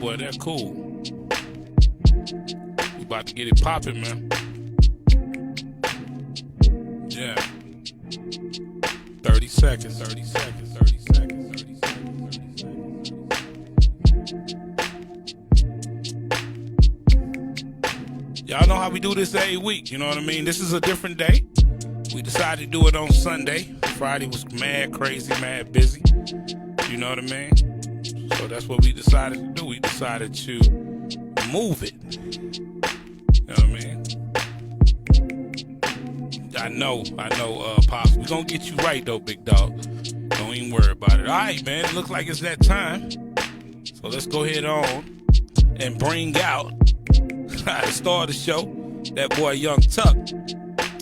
boy. They're cool. We about to get it popping, man. Yeah. 30 seconds, 30 seconds, 30 seconds, 30 seconds, 30 seconds. Y'all know how we do this every week, you know what I mean? This is a different day. We decided to do it on Sunday. Friday was mad crazy, mad busy. You know what I mean? So that's what we decided to do. We decided to move it. You know what I mean? I know, Pops. We're going to get you right, though, big dog. Don't even worry about it. All right, man. It looks like it's that time. So let's go ahead on and bring out the star of the show, that boy Young Tuck,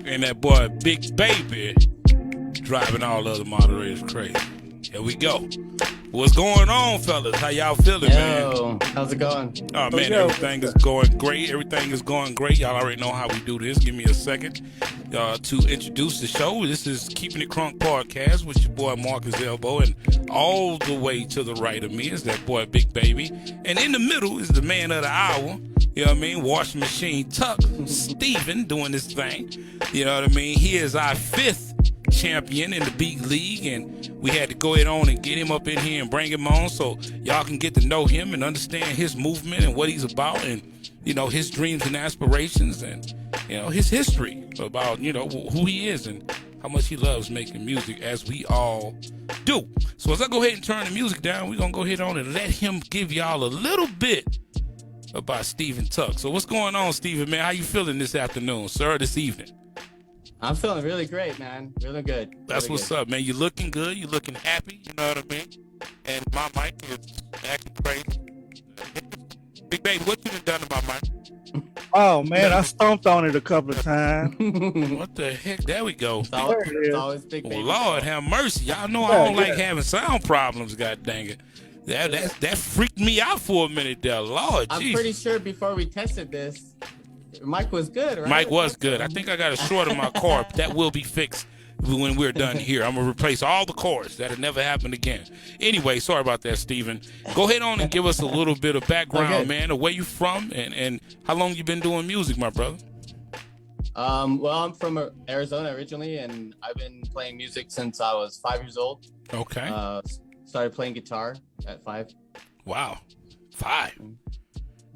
and that boy Big Baby, driving all other moderators crazy. Here we go. What's going on, fellas? How y'all feeling, man? How's it going? Oh, man, everything is going great. Everything is going great. Y'all already know how we do this. Give me a second to introduce the show. This is Keeping It KrunK podcast with your boy Marcus Elbow, and all the way to the right of me is that boy Big Baby, and in the middle is the man of the hour. You know what I mean? Washing Machine Tuck, Steven, doing this thing. You know what I mean? He is our 5th champion in the Beat League, and we had to go ahead on and get him up in here and bring him on so y'all can get to know him and understand his movement and what he's about, and, you know, his dreams and aspirations, and, you know, his history about, you know, who he is and how much he loves making music, as we all do. So as I go ahead and turn the music down, we're going to go ahead on and let him give y'all a little bit about Steven Tuck. So what's going on, Steven, man? How you feeling this afternoon, sir, this evening? I'm feeling really great, man. Really good. That's really what's good. up, man. You looking good. You looking happy. You know what I mean? And my mic is acting crazy. Big Baby, what you done to my mic? Oh, man, I stomped on it a couple of times. What the heck? There we go. It's always Big Baby. Well, Lord have mercy. Y'all know I don't like having sound problems, god dang it. That freaked me out for a minute there. Lord, I'm geez. pretty sure before we tested this, Mike was good, right? Mike was good. I think I got a short in my car. That will be fixed when we're done here. I'm going to replace all the cords. That'll never happen again. Anyway, sorry about that, Steven. Go ahead on and give us a little bit of background, Okay. man, of where you from and how long you been doing music, my brother. Well, I'm from Arizona originally, and I've been playing music since I was 5 years old. Okay. Started playing guitar at 5. Wow. 5.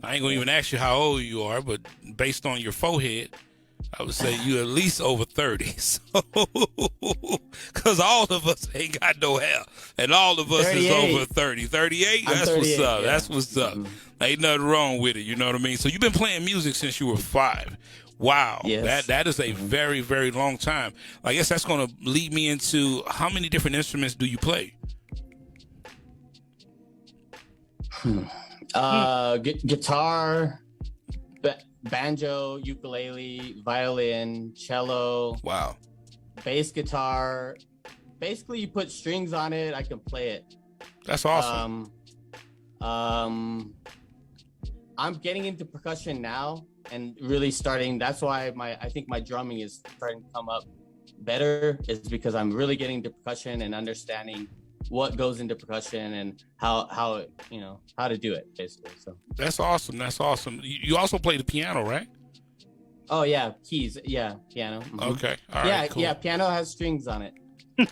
I ain't going to even ask you how old you are, but based on your forehead, I would say you at least over 30. So, because all of us ain't got no hair, and all of us 38. is over 30. 38? That's 38, what's up. yeah. That's what's up. Ain't nothing wrong with it. You know what I mean? So you've been playing music since you were 5. Wow. Yes. That is a very, very long time. I guess that's going to lead me into how many different instruments do you play? Guitar, banjo, ukulele, violin, cello. Wow. Bass guitar. Basically, you put strings on it, I can play it. That's awesome. I'm getting into percussion now and really starting. That's why I think my drumming is starting to come up better, is because I'm really getting into percussion and understanding what goes into percussion and how to do it, basically. So That's awesome. That's awesome. You also play the piano, right? oh yeah, keys, yeah, piano. Mhm. Okay. All right. Yeah, Cool. yeah, piano has strings on it.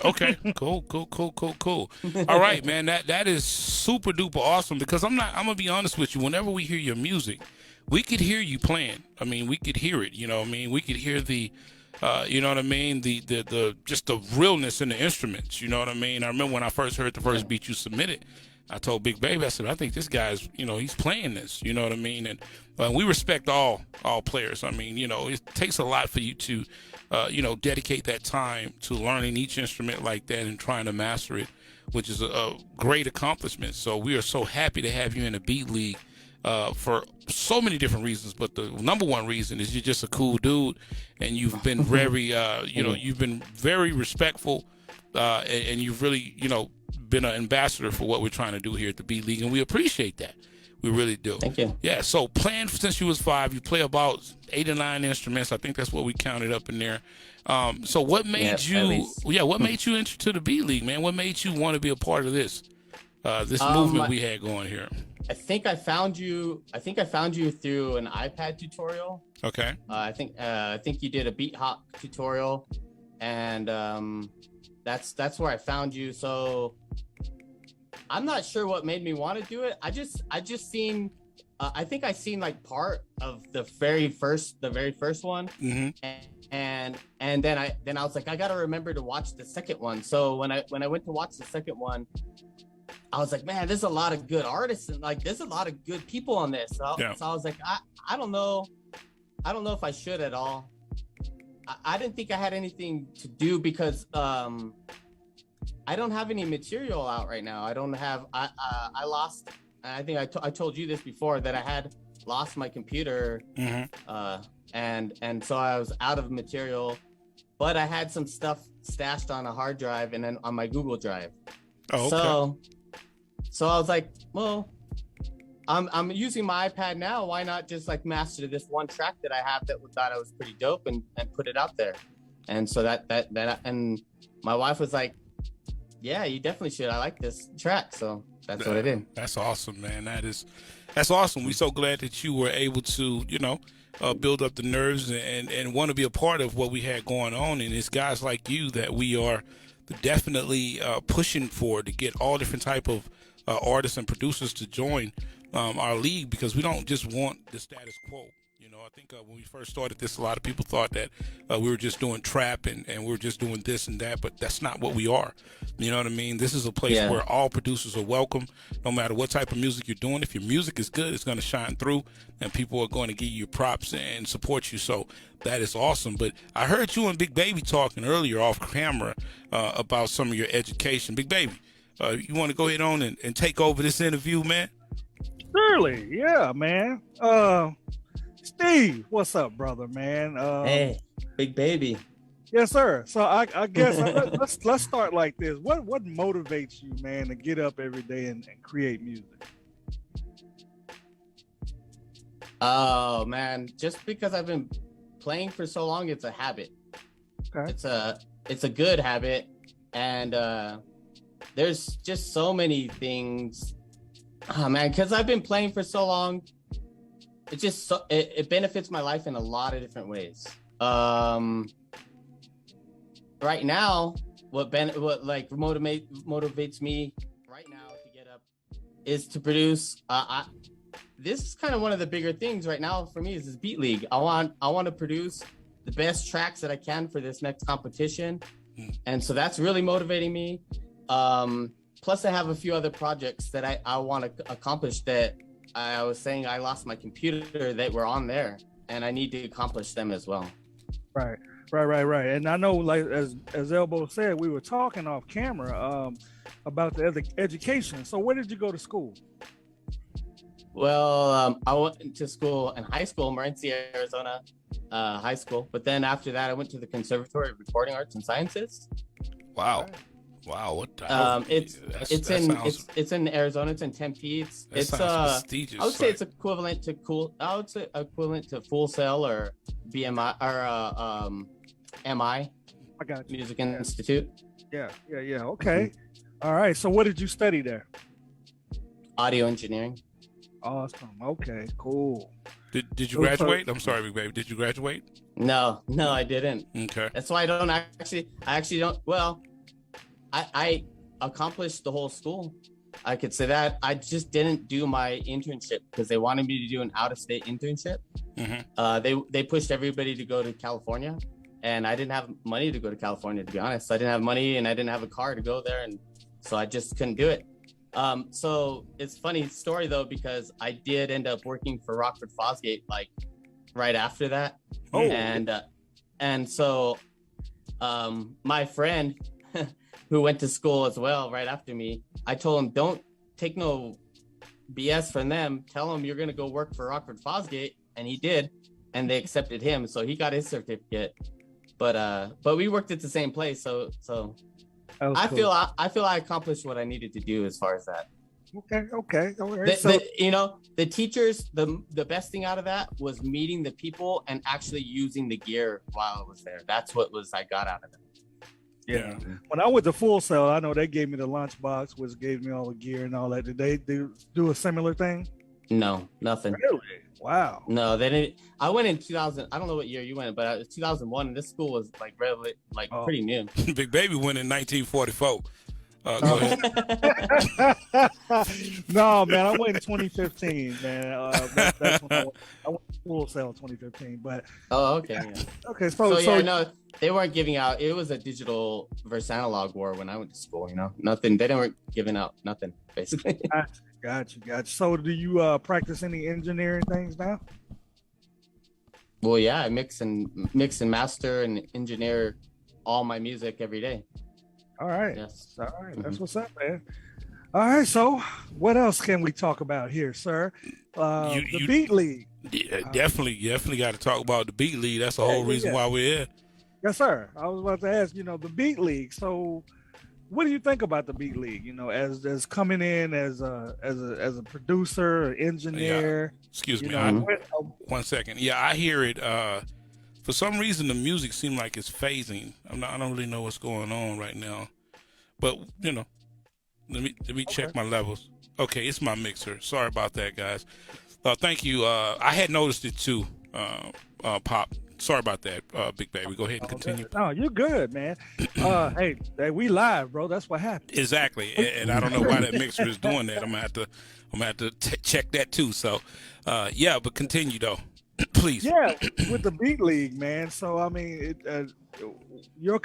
Okay. Cool. All right, man. That is super duper awesome, because I'm gonna be honest with you. Whenever we hear your music, we could hear you playing. I mean, we could hear it. You know what I mean? We could hear the you know what I mean? The just the realness in the instruments. You know what I mean? I remember when I first heard the first beat you submitted, I told Big Baby, I said, I think this guy's, you know, he's playing this. You know what I mean? And we respect all players. I mean, you know, it takes a lot for you to, you know, dedicate that time to learning each instrument like that and trying to master it, which is a great accomplishment. So we are so happy to have you in the Beat League. For so many different reasons, but the number one reason is you're just a cool dude, and you've been very, you know, you've been very respectful, and you've really, you know, been an ambassador for what we're trying to do here at the B League, and we appreciate that. We really do. Thank you. Yeah. So playing since you was 5, you play about 8 or 9 instruments. I think that's what we counted up in there. So what made you? Yeah. What made you enter to the B League, man? What made you want to be a part of this movement we had going here? I think I found you. I think I found you through an iPad tutorial. Okay. I think you did a beat hop tutorial, and that's where I found you. So I'm not sure what made me want to do it. I just seen. I think I seen like part of the very first one, and then I was like, I gotta remember to watch the second one. So when I went to watch the second one, I was like, man, there's a lot of good artists and like there's a lot of good people on this. So I was like, I don't know if I should at all. I didn't think I had anything to do because I don't have any material out right now. I don't have. I lost. I think I told you this before that I had lost my computer, and so I was out of material. But I had some stuff stashed on a hard drive and then on my Google Drive. Oh, okay. So I was like, well, I'm using my iPad now. Why not just like master this one track that I have that thought I was pretty dope and put it out there? And so that and my wife was like, yeah, you definitely should. I like this track. So that's what I did. That's awesome, man. That's awesome. We're so glad that you were able to, build up the nerves and want to be a part of what we had going on. And it's guys like you that we are definitely pushing for to get all different type of artists and producers to join our league, because we don't just want the status quo. I think when we first started this, a lot of people thought that we were just doing trap and we were just doing this and that, but that's not what we are. You know what I mean? This is a place where all producers are welcome, no matter what type of music you're doing. If your music is good, it's going to shine through, and people are going to give you props and support you. So that is awesome. But I heard you and Big Baby talking earlier off camera about some of your education. Big Baby, you want to go ahead on and take over this interview, man? Surely, yeah, man. Steve, what's up, brother, man? Hey, Big Baby. Yes, sir. So I guess let's start like this. What motivates you, man, to get up every day and create music? Oh man, just because I've been playing for so long, it's a habit. Okay. It's a good habit, and there's just so many things. Oh man, because I've been playing for so long. It just it benefits my life in a lot of different ways. Right now, what motivates me right now to get up is to produce. This is kind of one of the bigger things right now for me is this Beat League. I want to produce the best tracks that I can for this next competition, and so that's really motivating me. Plus, I have a few other projects that I want to accomplish that. I was saying I lost my computer that were on there, and I need to accomplish them as well. Right. And I know, like as Elbow said, we were talking off camera about the education. So where did you go to school? Well, I went to school in high school, Morenci, Arizona high school. But then after that, I went to the Conservatory of Recording Arts and Sciences. Wow. Wow, what the it's in Arizona. It's in Tempe. It's prestigious. I would say it's equivalent to Full Sail or BMI or MI. I got you. Music Institute. Yeah. Okay. All right. So what did you study there? Audio engineering. Awesome. Okay. Cool. Did you graduate? I'm sorry, Big Baby. Did you graduate? No, I didn't. Okay. That's why I actually don't. Well, I accomplished the whole school. I could say that. I just didn't do my internship because they wanted me to do an out-of-state internship. They pushed everybody to go to California, and I didn't have money to go to California, to be honest. I didn't have money, and I didn't have a car to go there, and so I just couldn't do it. So it's a funny story, though, because I did end up working for Rockford Fosgate, like, right after that. Oh. And so my friend... who went to school as well right after me, I told him, don't take no BS from them. Tell them you're going to go work for Rockford Fosgate. And he did. And they accepted him. So he got his certificate. But we worked at the same place. So I feel I accomplished what I needed to do as far as that. Okay. All right. The teachers, the best thing out of that was meeting the people and actually using the gear while I was there. That's what I got out of it. Yeah. When I went to Full Sail, I know they gave me the lunchbox, which gave me all the gear and all that. Did they do a similar thing? No, nothing. Really? Wow. No, they didn't. I went in 2000. I don't know what year you went, but it was 2001, and this school was like really, like pretty new. Big Baby went in 1944. Go ahead. No, man, I went in 2015, man. That's when I went to Full Sail in 2015. But Oh, okay. Yeah. okay, So yeah, no, they weren't giving out. It was a digital versus analog war when I went to school. You know, nothing. They weren't giving out nothing basically. Gotcha. So, do you practice any engineering things now? Well, yeah, I mix and master and engineer all my music every day. All right. Yes. All right. That's what's up, man. All right. So, what else can we talk about here, sir? The Beat League. Yeah, definitely got to talk about the Beat League. That's the whole reason why we're here. Yes, sir. I was about to ask, the Beat League. So, what do you think about the Beat League? As coming in as a producer, or engineer. Yeah. Excuse me. 1 second. Yeah, I hear it. For some reason, the music seems like it's phasing. I don't really know what's going on right now, but let me check my levels. Okay, it's my mixer. Sorry about that, guys. Thank you. I had noticed it too. Pop. Sorry about that, Big Baby. Go ahead and continue. No, you're good, man. Hey, we live, bro. That's what happened. Exactly, and I don't know why that mixer is doing that. I'm gonna have to check that too. So, yeah, but continue though. Please. Yeah, with the Beat League, man. So I mean, your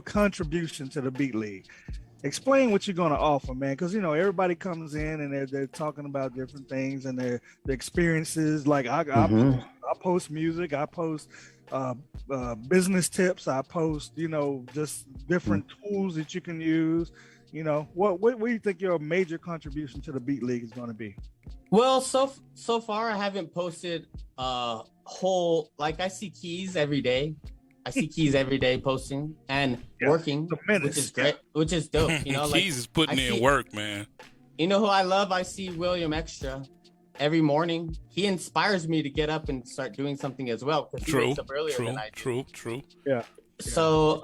contribution to the Beat League. Explain what you're going to offer, man, because everybody comes in and they're talking about different things and their experiences. Like I post music, I post business tips, I post just different tools that you can use. What do you think your major contribution to the Beat League is going to be? Well, so far I haven't posted whole, like I see Keys every day. I see Keys every day posting and working, which is great, which is dope. Keys is putting in work, man. You know who I love? I see William Extra every morning. He inspires me to get up and start doing something as well. Because he wakes up earlier than I do. True. Yeah. So,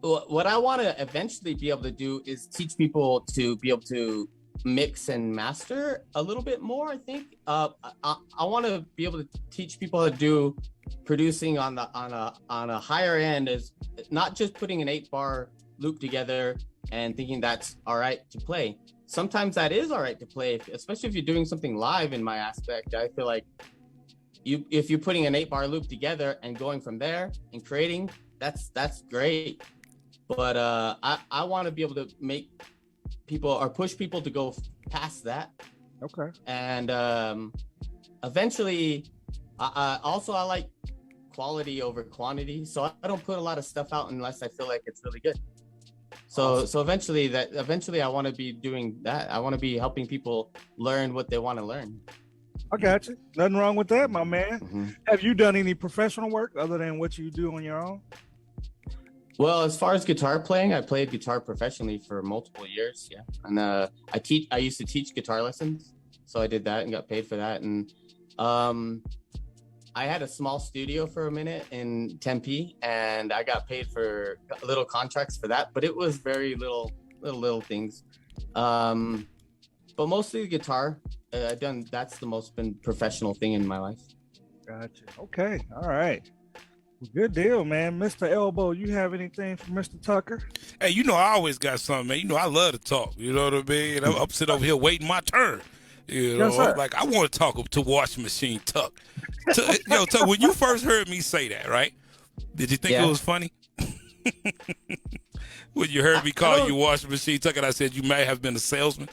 what I want to eventually be able to do is teach people to be able to mix and master a little bit more. I think I want to be able to teach people how to do producing on a higher end, is not just putting an 8-bar loop together and thinking that's all right to play. Sometimes that is all right to play, especially if you're doing something live. In my aspect, I feel like if you're putting an 8-bar loop together and going from there and creating, that's great. But I want to be able to make people or push people to go past that. Okay. And eventually, I like quality over quantity, so I don't put a lot of stuff out unless I feel like it's really good. So eventually I want to be doing that. I want to be helping people learn what they want to learn. I got you. Nothing wrong with that, my man. Mm-hmm. Have you done any professional work other than what you do on your own? Well, as far as guitar playing, I played guitar professionally for multiple years. Yeah, and I used to teach guitar lessons, so I did that and got paid for that. And I had a small studio for a minute in Tempe, and I got paid for little contracts for that, but it was very little things. But mostly the guitar. That's the most been professional thing in my life. Gotcha. Okay. All right. Good deal, man. Mr. Elbow, you have anything for Mr. Tucker? Hey, I always got something, man. I love to talk. You know what I mean? I'm sitting over here waiting my turn. Yes, sir. Like I want to talk to Washing Machine Tuck. Tuck, when you first heard me say that, right? Did you think it was funny? When you heard me call you Washing Machine Tuck, and I said you may have been a salesman.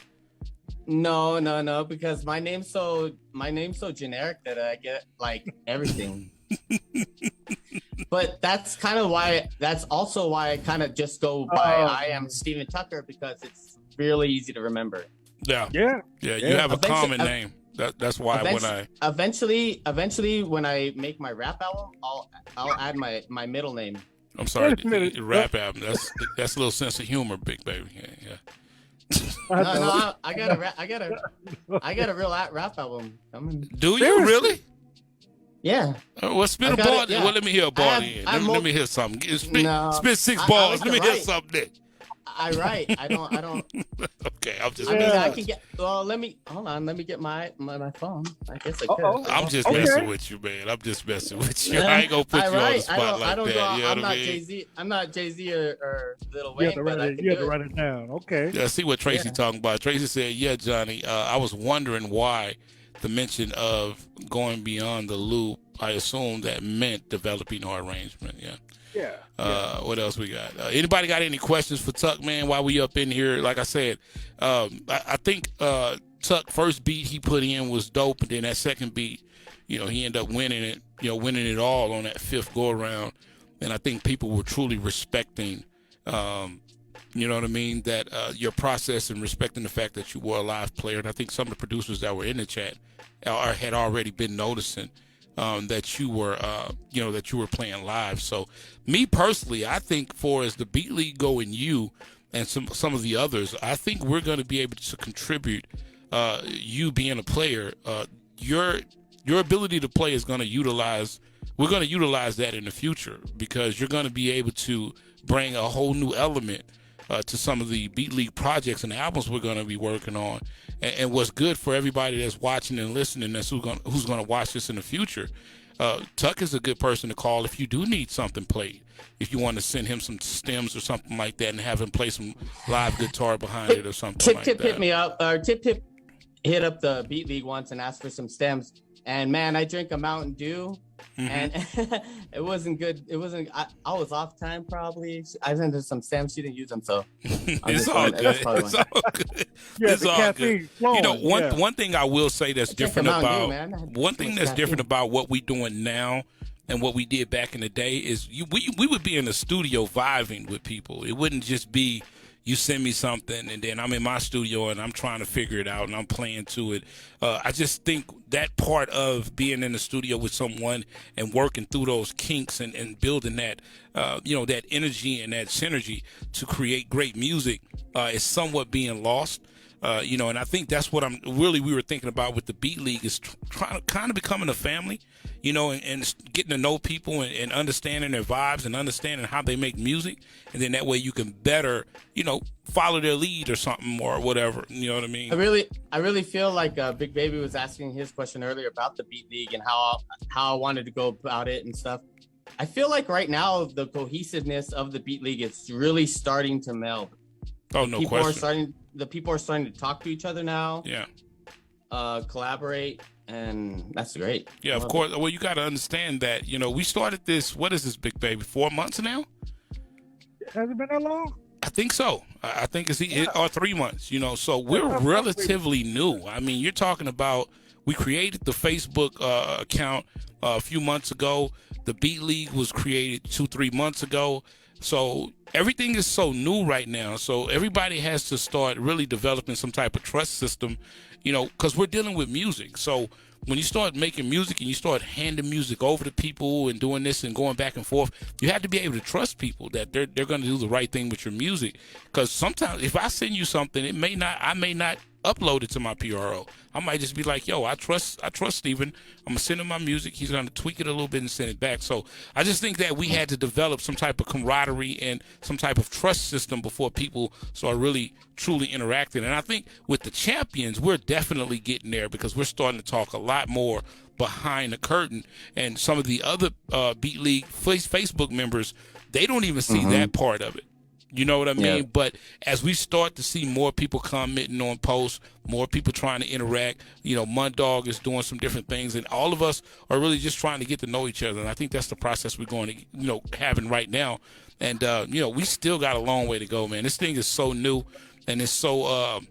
No, because my name's so generic that I get like everything. But that's also why I kind of just go by I am Steven Tucker, because it's really easy to remember. Yeah. You have a common name. That's why eventually when I make my rap album, I'll add my middle name. I'm sorry, rap album. That's a little sense of humor, Big Baby. Yeah. No, I got a real rap album coming. Do you really? Yeah. Well, spin I a got ball. it, yeah. Well, let me hear a ball have- then. I have Let me hear something. Spin, No, spin 6 I balls. like Let me to hear write. something then. I write. I don't. Okay, I'm just I mean, I Yeah. can get. Well, let me hold on. Let me get my phone. I guess I could. Uh-oh. I'm just Okay. messing with you, man. I'm just messing with you. I ain't gonna put I you on the write. spot like I don't that. go. You know I'm what I not mean? Jay Z. I'm not Jay Z or Lil You have Wayne, to but write I it. can You have do to it. write it down. Okay. Yeah, see what Tracy Yeah. talking about. Tracy said, "Yeah, Johnny, I was wondering why the mention of going beyond the loop. I assume that meant developing our arrangement." Yeah. Yeah. What else we got? Anybody got any questions for Tuck, man? While we up in here, like I said, I think Tuck first beat he put in was dope, and then that second beat, he ended up winning it. Winning it all on that fifth go around, and I think people were truly respecting. You know what I mean? That your process and respecting the fact that you were a live player, and I think some of the producers that were in the chat had already been noticing. That you were, that you were playing live. So, me personally, I think for as the Beat League go and you and some of the others, I think we're going to be able to contribute. You being a player, your ability to play is going to utilize. We're going to utilize that in the future because you're going to be able to bring a whole new element to some of the Beat League projects and albums we're going to be working on. And what's good for everybody that's watching and listening, that's who's going to watch this in the future. Tuck is a good person to call if you do need something played. If you want to send him some stems or something like that and have him play some live guitar behind it or something like that. Tip hit me up. Or Tip hit up the Beat League once and asked for some stems. And man, I drank a Mountain Dew, and it wasn't good. It wasn't. I was off time probably. I sent her some stems. She didn't use them, so It's all good. It's all good. Yeah, It's the all caffeine good. flowing. One thing I will say that's different Mountain Dew, about man. one thing that's Caffeine. different about what we doing now and what we did back in the day is we would be in the studio vibing with people. It wouldn't just be you send me something and then I'm in my studio and I'm trying to figure it out and I'm playing to it. I just think that part of being in the studio with someone and working through those kinks and building that, that energy and that synergy to create great music is somewhat being lost. And I think that's what we were thinking about with the Beat League is trying to kind of becoming a family, and getting to know people and understanding their vibes and understanding how they make music. And then that way you can better, follow their lead or something or whatever. You know what I mean? I really feel like Big Baby was asking his question earlier about the Beat League and how I wanted to go about it and stuff. I feel like right now the cohesiveness of the Beat League is really starting to meld. Oh, no question. The people are starting to talk to each other now. Yeah. Collaborate, and that's great. Yeah, of course. Well, you got to understand that, we started this, what is this, Big Baby, 4 months now? Has it been that long? I think so. I think it's or 3 months, so we're relatively new. I mean, you're talking about we created the Facebook account a few months ago. The Beat League was created 2-3 months ago. So everything is so new right now. So everybody has to start really developing some type of trust system, because we're dealing with music. So when you start making music and you start handing music over to people and doing this and going back and forth, you have to be able to trust people that they're going to do the right thing with your music. Because sometimes if I send you something, I may not upload it to my PRO. I might just be like, yo, I trust Steven. I'm gonna send him my music. He's gonna tweak it a little bit and send it back. So I just think that we had to develop some type of camaraderie and some type of trust system before people start really truly interacting. And I think with the champions, we're definitely getting there because we're starting to talk a lot more behind the curtain. And some of the other Beat League Facebook members, they don't even see that part of it. You know what I mean? Yeah. But as we start to see more people commenting on posts, more people trying to interact, Mundog is doing some different things, and all of us are really just trying to get to know each other. And I think that's the process we're going to, having right now. And, we still got a long way to go, man. This thing is so new and it's so,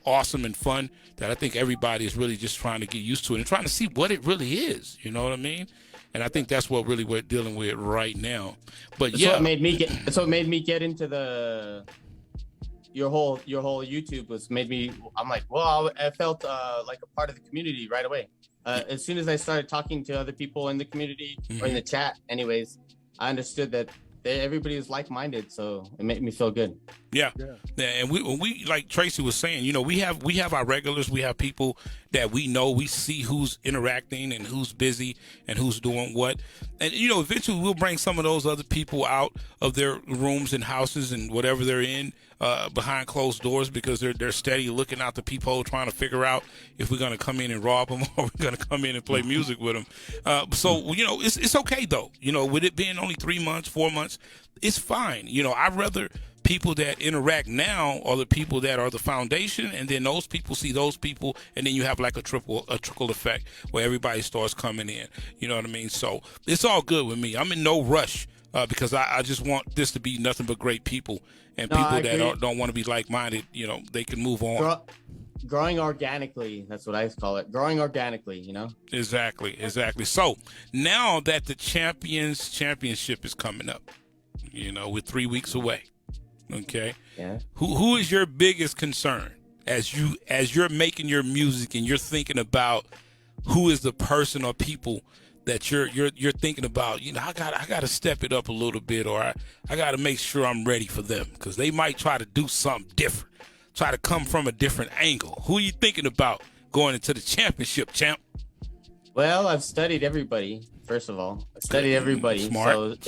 awesome and fun that I think everybody is really just trying to get used to it and trying to see what it really is. You know what I mean? And I think that's what really we're dealing with right now. But That's what made me get into your whole YouTube I'm like, well, I felt like a part of the community right away. As soon as I started talking to other people in the community or in the chat anyways, I understood that everybody's like-minded, so it made me feel good. Yeah. Yeah. Yeah, and we like Tracy was saying, you know, we have our regulars, we have people that we know, we see who's interacting and who's busy and who's doing what. And you know, eventually we'll bring some of those other people out of their rooms and houses and whatever they're in behind closed doors, because they're steady looking out the peephole trying to figure out if we're going to come in and rob them or we're going to come in and play music with them. So, you know, it's okay though. You know, with it being only 3 months, 4 months, it's fine. You know, I'd rather people that interact now are the people that are the foundation, and then those people see those people, and then you have like a trickle effect where everybody starts coming in. You know what I mean? So it's all good with me. I'm in no rush because I just want this to be nothing but great people, and people that don't want to be like-minded, you know, they can move on. Growing organically, that's what I call it. Growing organically, you know? Exactly. So now that the championship is coming up, you know, we're 3 weeks away. Okay. Yeah. Who is your biggest concern as you're making your music and you're thinking about who is the person or people that you're thinking about? You know, I got to step it up a little bit, or I got to make sure I'm ready for them, because they might try to do something different, try to come from a different angle. Who are you thinking about going into the championship, champ? Well, I've studied everybody. First of all, I've studied everybody. Smart.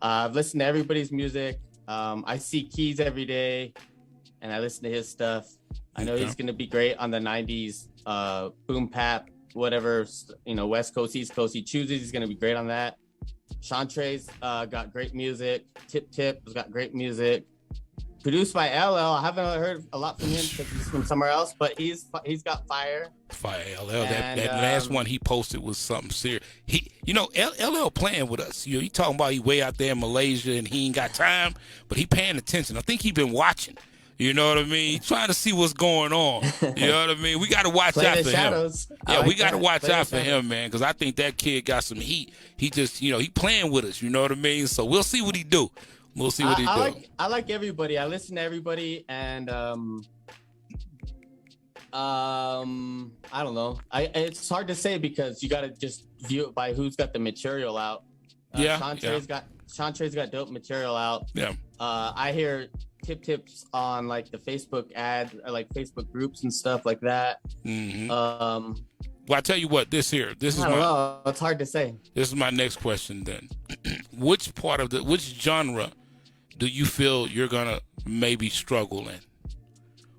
I've listened to everybody's music. I see Keys every day, and I listen to his stuff. I know he's going to be great on the 90s, boom pap, whatever, you know, West Coast, East Coast he chooses. He's going to be great on that. Chantrey's got great music. Tip has got great music. Produced by LL. I haven't heard a lot from him because he's from somewhere else, but he's got fire. Fire LL. That last one he posted was something serious. You know, LL playing with us. You know, he talking about he way out there in Malaysia and he ain't got time, but he paying attention. I think he been watching. You know what I mean? He trying to see what's going on. You know what I mean? We got to watch out for him. Yeah, we got to watch out for him, man, because I think that kid got some heat. He just, you know, he playing with us. You know what I mean? So we'll see what he do. We'll see what he do. I like everybody. I listen to everybody, and I don't know. It's hard to say because you got to just view it by who's got the material out. Chantrey's got dope material out. Yeah. I hear tips on like the Facebook ads, or like Facebook groups and stuff like that. Mm-hmm. Well, I tell you what, this is I don't know. It's hard to say. This is my next question then. Which genre do you feel you're gonna maybe struggle in?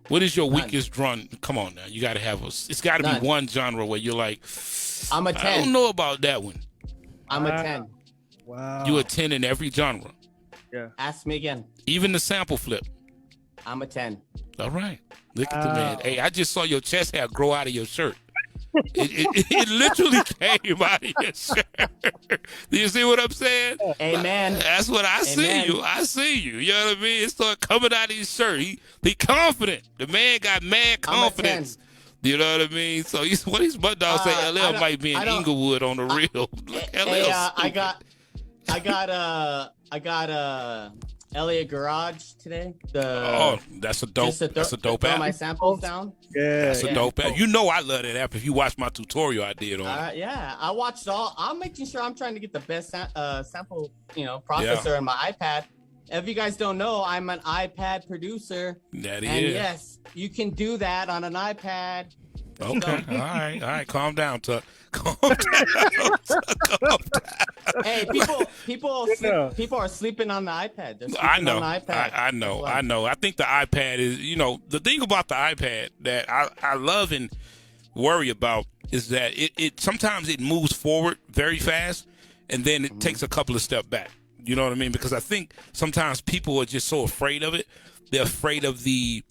What is your weakest drum? Come on now, you gotta have it's gotta be one genre where you're like, I'm a 10. I don't know about that one. I'm a 10. Wow. You a 10 in every genre. Yeah. Ask me again. Even the sample flip. I'm a 10. All right. Look at the man. Hey, I just saw your chest hair grow out of your shirt. It literally came out of your shirt. Do you see what I'm saying? Amen. That's what I see you. I see you. You know what I mean? It started coming out of his shirt. He confident. The man got mad confidence. You know what I mean? So what he's Mud Dog say LL might be in Inglewood on the real. I got Elliott Garage today. That's a dope app. My samples down. Yeah, that's a dope app. You know I love that app. If you watch my tutorial I did on it. Yeah, I watched all. I'm making sure I'm trying to get the best sample, processor in my iPad. If you guys don't know, I'm an iPad producer. That and yes, you can do that on an iPad. Okay. All right. Calm down, Tuck. Calm down. Hey, people are sleeping on the iPad. I know. On the iPad. I know. I think the iPad is, the thing about the iPad that I love and worry about is that it sometimes it moves forward very fast and then it takes a couple of steps back. You know what I mean? Because I think sometimes people are just so afraid of it. They're afraid of the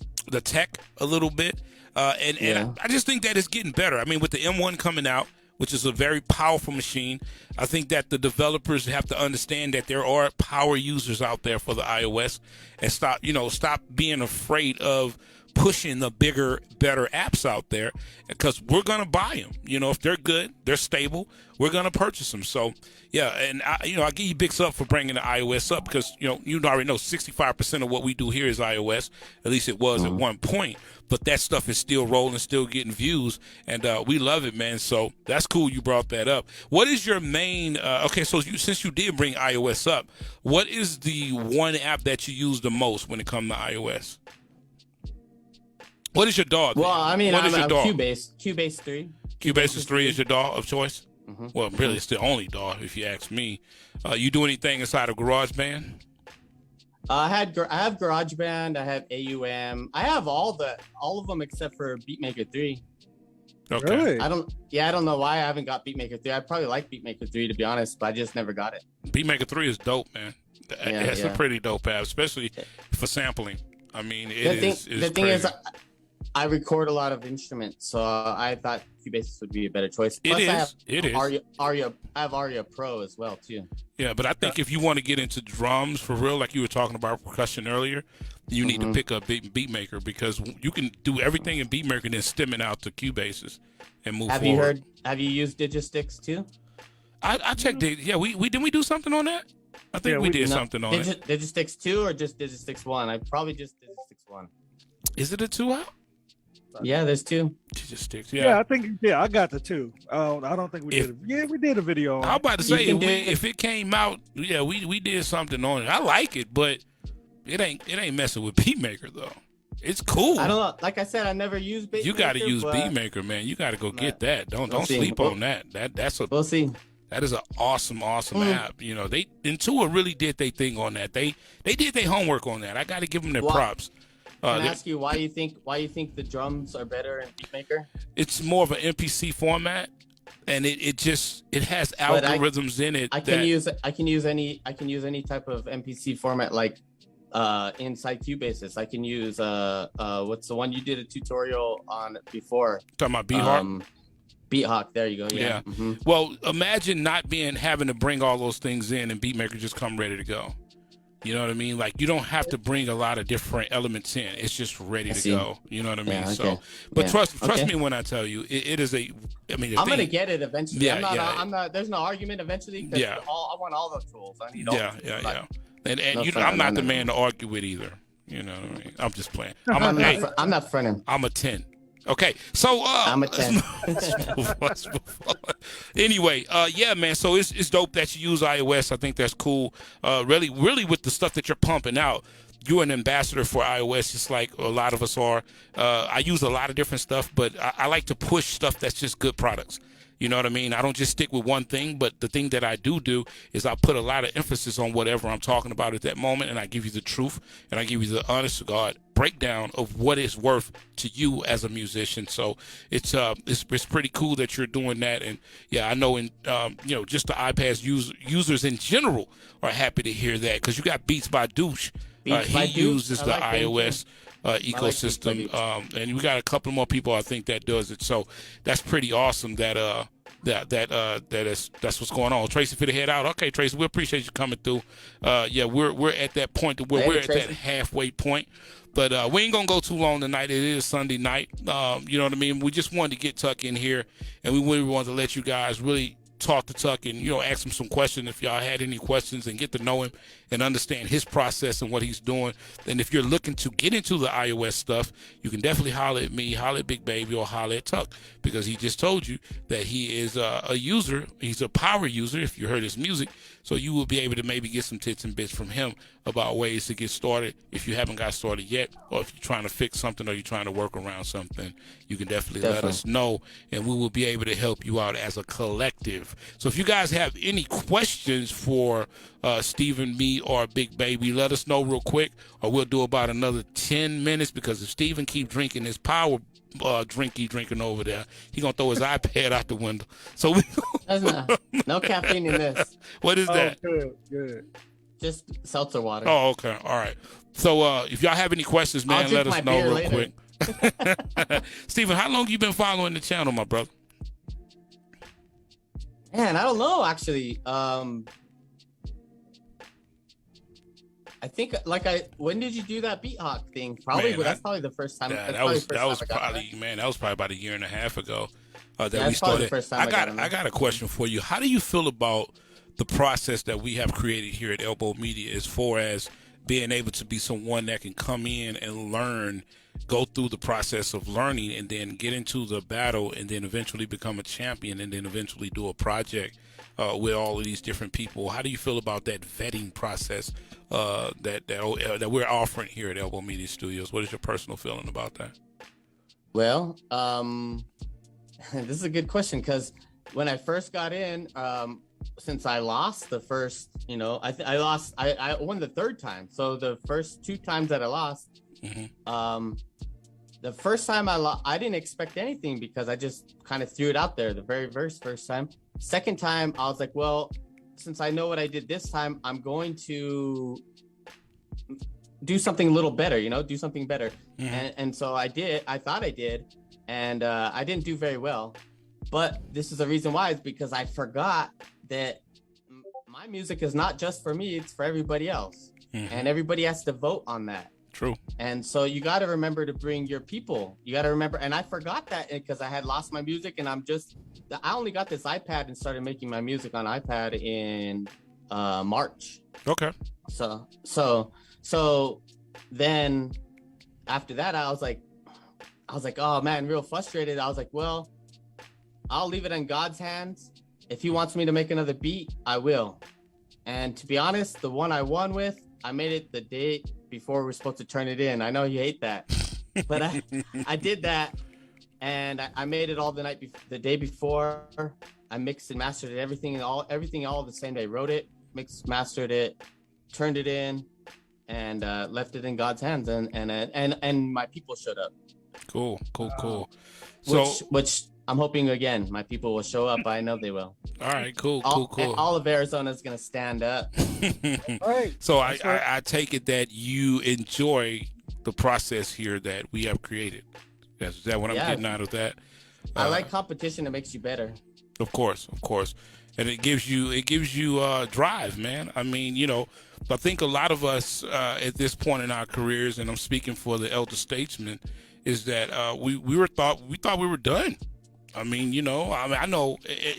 tech a little bit. And I just think that it's getting better. I mean, with the M1 coming out, which is a very powerful machine, I think that the developers have to understand that there are power users out there for the iOS and stop being afraid of pushing the bigger, better apps out there because we're gonna buy them. You know, if they're good, they're stable, we're gonna purchase them. So yeah, and I give you big up for bringing the iOS up because you already know 65% of what we do here is iOS. At least it was at one point. But that stuff is still rolling, still getting views, and we love it, man. So that's cool you brought that up. What is your main? Okay, so since you did bring iOS up, what is the one app that you use the most when it comes to iOS? What is your dog? Well, I mean, what is your dog? Cubase 3. Cubase is 3 is your dog of choice? Mm-hmm. Well, really, it's the only dog, if you ask me. You do anything inside of GarageBand? I have GarageBand. I have AUM. I have all of them except for BeatMaker 3. Okay. Really? I don't know why I haven't got BeatMaker 3. I probably like BeatMaker 3 to be honest, but I just never got it. BeatMaker 3 is dope, man. It's a pretty dope app, especially for sampling. I mean, the thing is, I record a lot of instruments, so I thought Cubase would be a better choice. Plus, it is. I have Aria Pro as well too. Yeah, but I think if you want to get into drums for real, like you were talking about percussion earlier, you need to pick up BeatMaker because you can do everything in BeatMaker and then stem it out to Cubases and move forward. Have you used Digistix too? I checked it. Yeah, we didn't we do something on that? I think we did something on it. Digistix 2 or just Digistix 1? I probably just Digistix 1. Is it a 2 out? Yeah, there's 2. Digistix, I think I got the 2. I don't think we did. Yeah, we did a video on it. I was about to say if it came out, we did something on it. I like it, but it ain't messing with BeatMaker though. It's cool. I don't know. Like I said, I never used BeatMaker. You got to use BeatMaker, man. You got to go get that. Don't sleep on that. We'll see. That is an awesome app. You know, Intua really did their thing on that. They did their homework on that. I got to give them their props. Can I ask you why you think the drums are better in BeatMaker? It's more of an MPC format, and it has algorithms in it. I can use any type of MPC format like inside Cubases. I can use what's the one you did a tutorial on before? Talking about BeatHawk? BeatHawk, there you go. Yeah. Well, imagine not having to bring all those things in and BeatMaker just come ready to go. You know what I mean? Like you don't have to bring a lot of different elements in. It's just ready to go. You know what I mean? Yeah, okay. So, but trust me when I tell you, it is a. I mean, I'm gonna get it eventually. Yeah, I'm not. There's no argument eventually. I want all the tools. I need all. Yeah. And I'm not the man to argue with either. You know what I mean? I'm just playing. I'm not fronting. I'm a 10. Okay, so I'm a 10. Anyway, yeah, man. So it's dope that you use iOS. I think that's cool. Really with the stuff that you're pumping out, you're an ambassador for iOS, just like a lot of us are. I use a lot of different stuff, but I like to push stuff that's just good products. You know what I mean? I don't just stick with one thing, but the thing that I do is I put a lot of emphasis on whatever I'm talking about at that moment, and I give you the truth, and I give you the honest to God breakdown of what it's worth to you as a musician. So it's pretty cool that you're doing that, and yeah, I know just the iPad users in general are happy to hear that because you got Beats by Douche. He uses the iOS ecosystem, and we got a couple more people I think that does it. So that's pretty awesome. That's what's going on. Tracy, fit the head out. Okay, Tracy, we appreciate you coming through. We're at that point where we're at that halfway point. But we ain't gonna go too long tonight. It is Sunday night. You know what I mean? We just wanted to get Tuck in here, and we really wanted to let you guys really talk to Tuck and ask him some questions if y'all had any questions and get to know him and understand his process and what he's doing. And if you're looking to get into the iOS stuff, you can definitely holler at me, holler at Big Baby, or holler at Tuck because he just told you that he is a user. He's a power user if you heard his music. So you will be able to maybe get some tits and bits from him about ways to get started if you haven't got started yet, or if you're trying to fix something or you're trying to work around something, you can definitely let us know, and we will be able to help you out as a collective. So if you guys have any questions for Stephen, me, or Big Baby, let us know real quick, or we'll do about another 10 minutes because if Stephen keep drinking his power drinking over there, he gonna throw his iPad out the window. So no caffeine in this. What is that? Good. Just seltzer water. Oh, okay. All right. So if y'all have any questions, man, let us know real quick. Stephen, how long you been following the channel, my brother? Man, I don't know actually. I I think when did you do that Beat Hawk thing? Probably, Man, well, that's probably the first time. yeah, That's probably the first that was time I got on probably, man, that was probably about a year and a half ago that Yeah, we that's probably the started. first time I got on I got a question for you. How do you feel about the process that we have created here at Elbow Media, as far as being able to be someone that can come in and learn, go through the process of learning, and then get into the battle, and then eventually become a champion, and then eventually do a project with all of these different people? How do you feel about that vetting process that we're offering here at Elbow Media Studios? What is your personal feeling about that? Well, this is a good question, because when I first got in, since I lost the first, I lost. I won the third time. So the first two times that I lost, the first time I lost, I didn't expect anything because I just kind of threw it out there the very first time. Second time, I was like, well, since I know what I did this time, I'm going to do something a little better, do something better. And so I did. I thought I did, and I didn't do very well. But this is the reason why, is because I forgot that my music is not just for me, it's for everybody else. And everybody has to vote on that. True. And so you got to remember to bring your people. You got to remember. And I forgot that because I had lost my music, and I only got this iPad and started making my music on iPad in March. Okay. So then after that, I was like, oh man, real frustrated. I was like, well, I'll leave it in God's hands. If he wants me to make another beat, I will. And to be honest, the one I won with, I made it the day before we were supposed to turn it in. I know you hate that, but I did that, and I made it all the day before. I mixed and mastered it, everything all the same day. Wrote it, mixed, mastered it, turned it in, and left it in God's hands. And my people showed up. Cool. So, which I'm hoping again, my people will show up. I know they will. All right, cool. All of Arizona is gonna stand up. All right. So I take it that you enjoy the process here that we have created. Is that what I'm getting out of that? I like competition. It makes you better. Of course, and it gives you drive, man. I mean, I think a lot of us at this point in our careers, and I'm speaking for the elder statesmen, is that we thought we were done. I mean, I know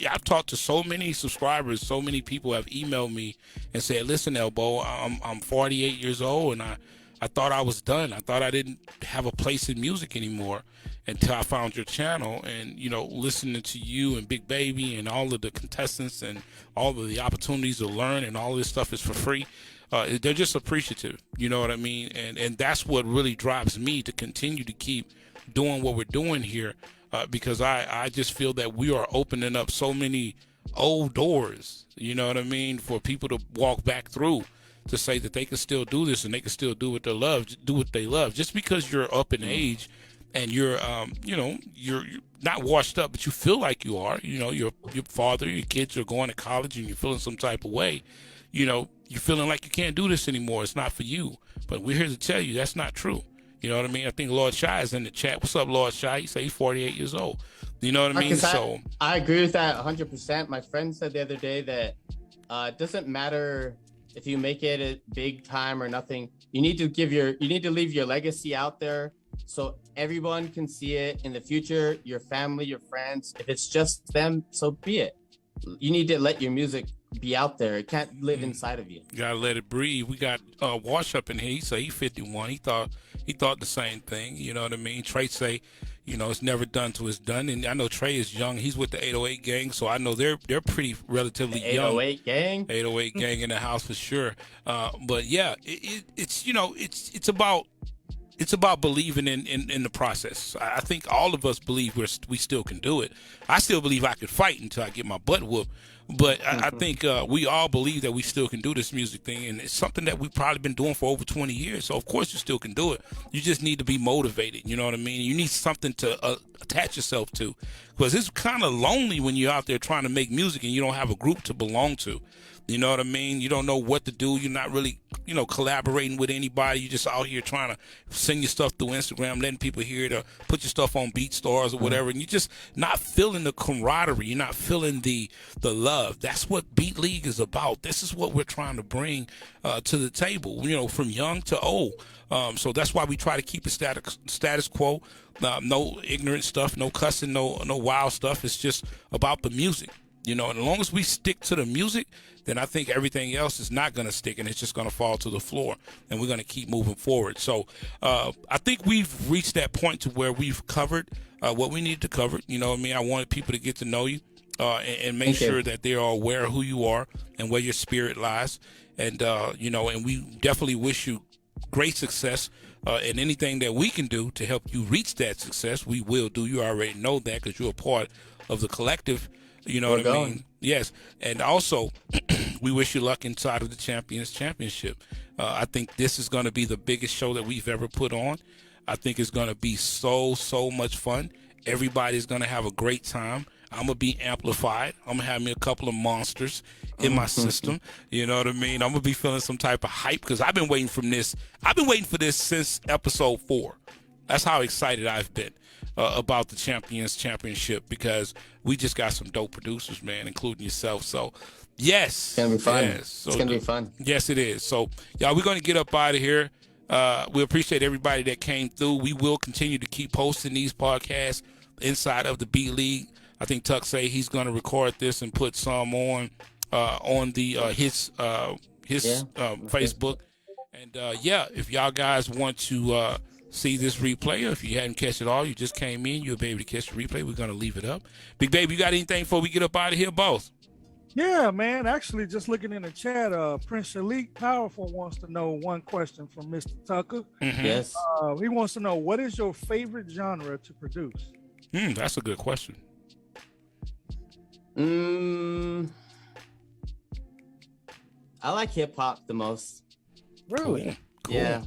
I've talked to so many subscribers, so many people have emailed me and said, listen, Elbow, I'm 48 years old, and I thought I was done. I thought I didn't have a place in music anymore until I found your channel, and, listening to you and Big Baby and all of the contestants and all of the opportunities to learn, and all this stuff is for free. They're just appreciative. You know what I mean? And that's what really drives me to continue to keep doing what we're doing here. Because I just feel that we are opening up so many old doors, you know what I mean, for people to walk back through, to say that they can still do this and they can still do what they love. Just because you're up in age and you're not washed up, but you feel like you are, your father, your kids are going to college, and you're feeling some type of way, you're feeling like you can't do this anymore. It's not for you. But we're here to tell you that's not true. You know what I mean? I think Lord Shy is in the chat. What's up, Lord Shy? He say he's 48 years old. You know what I mean? So I agree with that 100%. My friend said the other day that it doesn't matter if you make it a big time or nothing. You need to leave your legacy out there so everyone can see it in the future. Your family, your friends. If it's just them, so be it. You need to let your music be out there. It can't live inside of you. You gotta let it breathe. We got Wash up in here. He say he's 51. He thought the same thing. You know what I mean? Trey say, it's never done till it's done. And I know Trey is young. He's with the 808 gang, so I know they're pretty relatively the young. 808 gang. 808 gang in the house for sure. But yeah, it's about believing in the process. I think all of us believe we still can do it. I still believe I could fight until I get my butt whooped. But I think we all believe that we still can do this music thing, and it's something that we've probably been doing for over 20 years. So of course you still can do it. You just need to be motivated. You know what I mean? You need something to attach yourself to, because it's kind of lonely when you're out there trying to make music and you don't have a group to belong to. You know what I mean? You don't know what to do. You're not really, collaborating with anybody. You're just out here trying to send your stuff through Instagram, letting people hear it, or put your stuff on BeatStars or whatever. And you're just not feeling the camaraderie. You're not feeling the love. That's what Beat League is about. This is what we're trying to bring to the table, from young to old. So that's why we try to keep it status quo. No ignorant stuff, no cussing, no wild stuff. It's just about the music. And as long as we stick to the music, then I think everything else is not going to stick, and it's just going to fall to the floor, and we're going to keep moving forward. So I think we've reached that point to where we've covered what we need to cover. You know what I mean? I wanted people to get to know you and make sure that they are aware of who you are and where your spirit lies. And, and we definitely wish you great success. And anything that we can do to help you reach that success, we will do. You already know that because you're a part of the collective. You know what I mean? Yes. And also, we wish you luck inside of the Champions Championship. I think this is going to be the biggest show that we've ever put on. I think it's going to be so much fun. Everybody's going to have a great time. I'm going to be amplified. I'm going to have me a couple of monsters in my system. You know what I mean? I'm going to be feeling some type of hype because I've been waiting for this. I've been waiting for this since episode 4. That's how excited I've been about the Champions Championship because we just got some dope producers, man, including yourself. So, yes. It's going to be fun. Yes. So, it's going to be fun. Yes, it is. So, y'all, we're going to get up out of here. We appreciate everybody that came through. We will continue to keep posting these podcasts inside of the B League. I think Tuck say he's going to record this and put some on the his Facebook. And if y'all guys want to see this replay, or if you hadn't catch it all, you just came in, you'll be able to catch the replay. We're going to leave it up. Big Baby, you got anything before we get up out of here, boss? Yeah, man. Actually, just looking in the chat, Prince Shalik Powerful wants to know one question from Mr. Tucker. Mm-hmm. Yes. He wants to know, what is your favorite genre to produce? That's a good question. I like hip hop the most. Really? Cool. Yeah.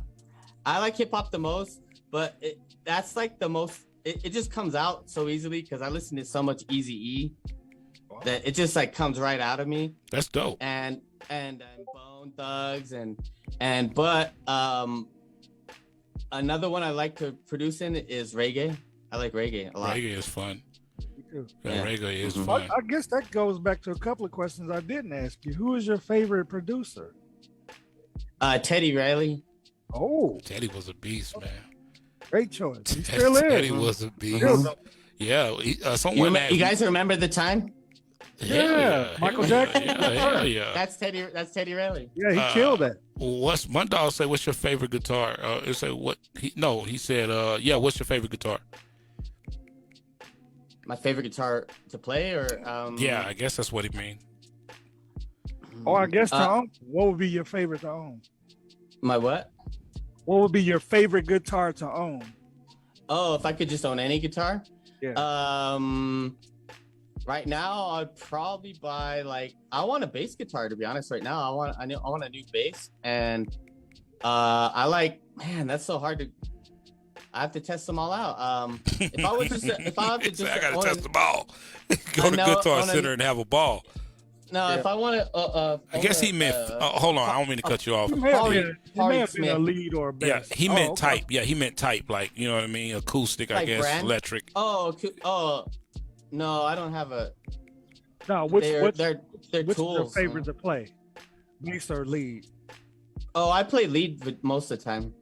I like hip hop the most, but that's like the most. It just comes out so easily because I listen to so much Eazy-E that it just like comes right out of me. That's dope. And Bone Thugs but another one I like to produce in is reggae. I like reggae a lot. Reggae is fun. Me too. Yeah, reggae is fun. I guess that goes back to a couple of questions I didn't ask you. Who is your favorite producer? Teddy Riley. Oh, Teddy was a beast, man. great choice. He still is. Teddy was a beast. Yeah, You guys remember the time? Yeah, Michael Jackson. Yeah. That's Teddy Riley. Yeah, he killed that. What's my dog say? What's your favorite guitar? He said what? He said, what's your favorite guitar? My favorite guitar to play, or Yeah, I guess that's what he mean. Oh, I guess to own. What would be your favorite to own? My what? What would be your favorite guitar to own? Oh, if I could just own any guitar? Yeah. Right now I'd probably buy I want a bass guitar, to be honest. Right now I want a new bass, and that's so hard to. I have to test them all out. If I have to I gotta test them all. Go to Guitar Center and have a ball. No, if I want to, I guess he meant. Hold on, I don't mean to cut you off. It may have been a lead or a bass. Yeah, he meant type. Yeah, he meant type. Like, you know what I mean? Acoustic, I guess. Brand? Electric. No, I don't have a. No, they're which tools. is your favorite to play? Bass or lead? Oh, I play lead most of the time.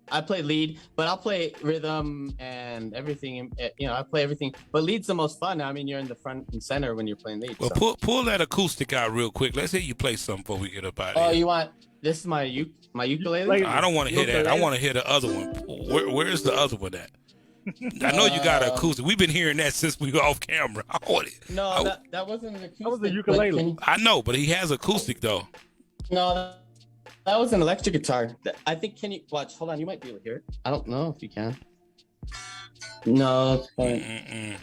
I play lead, but I'll play rhythm and everything. I play everything. But lead's the most fun. I mean, you're in the front and center when you're playing lead. Well, so. pull that acoustic out real quick. Let's hear you play something before we get up out of here. Oh, you want this is my ukulele? I don't want to hear that. I want to hear the other one. Where's the other one at? I know you got an acoustic. We've been hearing that since we were off camera. That wasn't an acoustic. That was a ukulele. I know, but he has acoustic though. No, that was an electric guitar. I think. Can you watch? Hold on, you might be able to hear it. I don't know if you can. No. I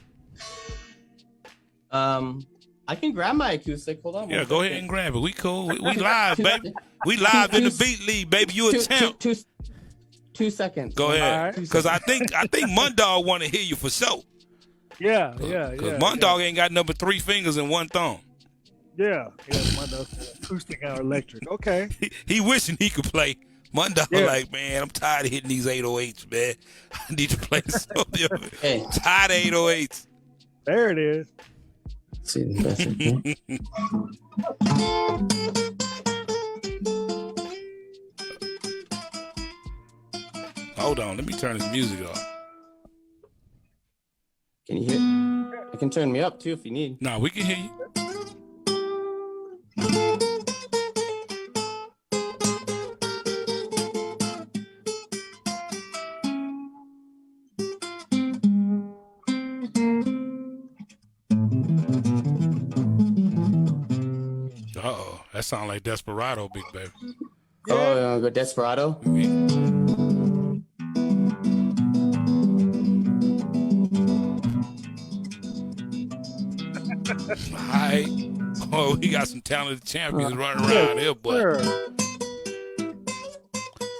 can grab my acoustic. Hold on. Yeah, go ahead and grab it. We cool. We live, baby. We live in the Beat League, baby. You a champ. 2 seconds. Go ahead, because I think Mundog want to hear you for sure. Yeah. Because Mundog ain't got number 3 fingers and 1 thumb. Yeah, Mondo said acoustic or electric. Okay. He wishing he could play. Mondo Yeah. like, man, I'm tired of hitting these 808s, man. I need to play something. Hey, Tired of 808s. There it is. let's see the best. Hold on, let me turn this music off. Can you hear? I can turn me up too if you need. Nah, we can hear you. Uh-oh, that sounds like Desperado, big baby. Oh, you wanna go Desperado? All right. Oh, we got some talented champions running around here, but Sure.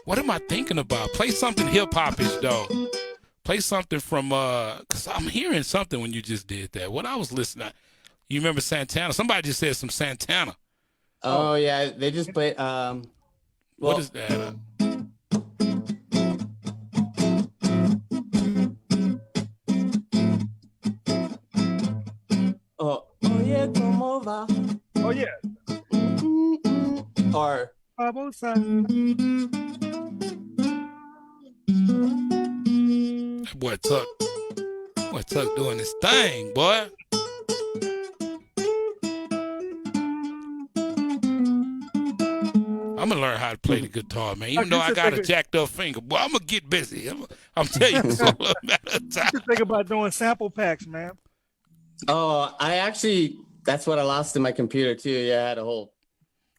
what am I thinking about? Play something hip-hop-ish, though. Play something from, because I'm hearing something when you just did that. What I was listening to, you remember Santana? Somebody just said some Santana. Oh yeah, they just played. What Well, is that? oh yeah, como va? Oh yeah. Or Barbosa. That boy Tuck doing his thing, boy. I'm gonna learn how to play the guitar, man. Even though I got a jacked up finger, boy, I'm gonna get busy. I'm telling you, it's all a matter of time. Just think about doing sample packs, man. oh, I actually that's what I lost in my computer too. Yeah, I had a whole.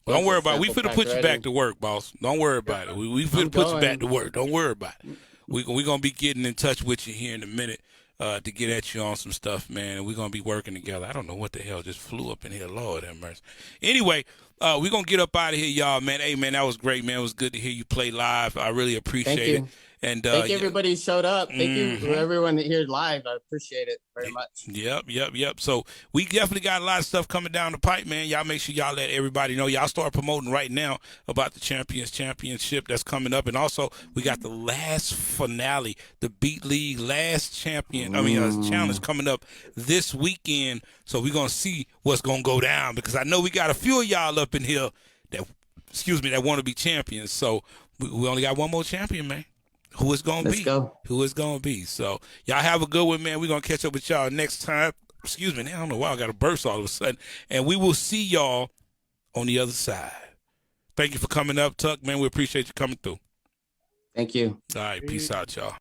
Don't worry about it. We sample finna pack put you ready. back to work, boss. Don't worry about it. We finna I'm put you going. back to work. Don't worry about it. We're gonna be getting in touch with you here in a minute to get at you on some stuff, man. And we're gonna be working together. I don't know what the hell just flew up in here. Lord have mercy. Anyway, we're gonna get up out of here, y'all, man. Hey, man, that was great, man. It was good to hear you play live. I really appreciate Thank you. it. And Thank you, everybody who showed up. Thank you for everyone here live. I appreciate it very much. Yep. So we definitely got a lot of stuff coming down the pipe, man. Y'all make sure y'all let everybody know. Y'all start promoting right now about the championship that's coming up. And also, we got the last finale, the Beat League last challenge coming up this weekend. So we're going to see what's going to go down because I know we got a few of y'all up in here that want to be champions. So we only got one more champion, man. Who it's gonna Let's be? go. Who it's gonna be? So y'all have a good one, man. We're gonna catch up with y'all next time. Excuse me, I don't know why I got a burst all of a sudden. And we will see y'all on the other side. Thank you for coming up, Tuck, man. We appreciate you coming through. Thank you. All right, peace out, y'all.